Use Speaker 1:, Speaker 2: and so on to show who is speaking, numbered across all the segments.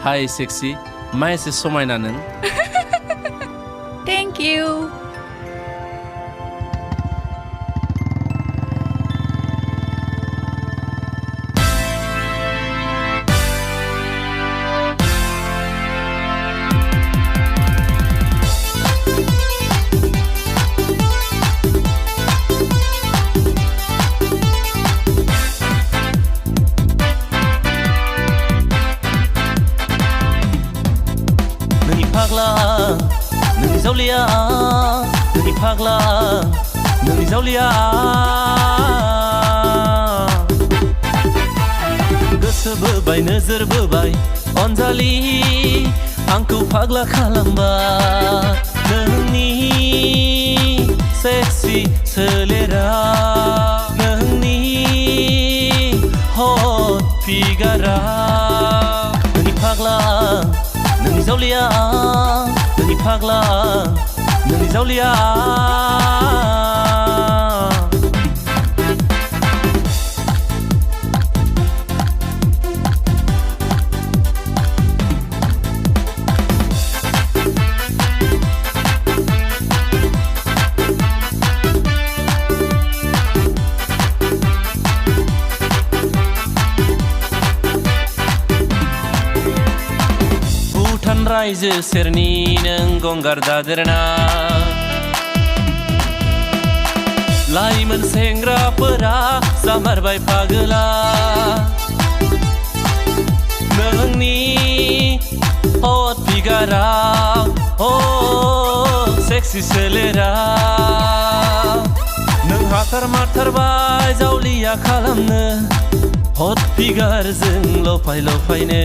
Speaker 1: हाय सेक्सि मा एसे समायना नों
Speaker 2: Thank you.
Speaker 3: नोंनि जावलिया नोंनि फाग्ला नोंनि जावलिया गोसो बोबाय नोजोर बोबाय अनजालि आंखौ फाग्ला खालामबा नोंनि सेक्सि सोलेरा नोंनि हट फिगारा नोंनि फाग्ला नोंनि जावलिया नोंनि फाग्ला नोंनि जावलिया रायजो सेरनि नों गंगार दादेरना लाइमोन सेंग्राफोरा जामारबाय पागला नोंनि हट फिगारा सेक्सि सोलेरा नों हाथार माथारबाय जावलिया खालामनो हट फिगारजों लफाय लफायनो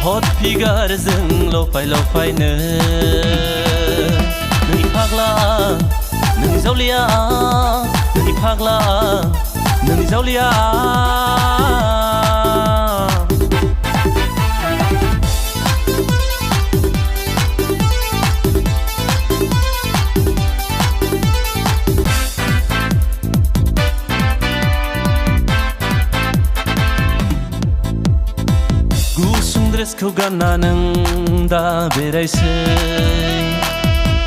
Speaker 3: हट फिगारजों लफाय लफायनो नोंनि फाग्ला नोंनि जावलिया नोंनि फाग्ला नोंनि जावलिया ड्रेसखौ गानना नों दा बेरायसै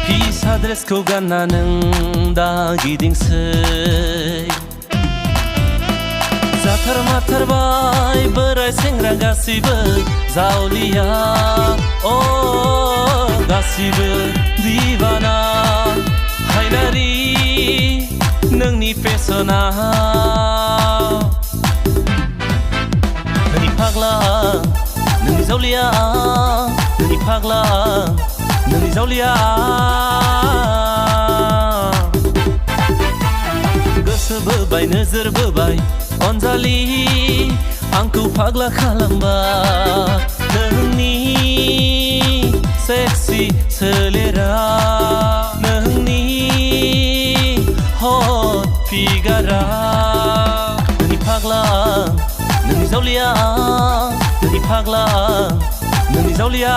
Speaker 3: फिसा ड्रेसखौ गानना नों दा गिदिंसै जाथार माथारबाय बोराय सेंग्रा गासिबो जावलिया गासिबो दिवाना हायनारि नोंनि फेसना नोंनि फाग्ला नोंनि जावलिया नोंनि फाग्ला नोंनि जावलिया गोसो बोबाय नोजोर बोबाय अनजालि आंखौ फाग्ला खालामबा नोंनि सेक्सि सोलेरा नोंनि हट फिगारा नोंनि फाग्ला नोंनि जावलिया नोंनि फाग्ला नोंनि जावलिया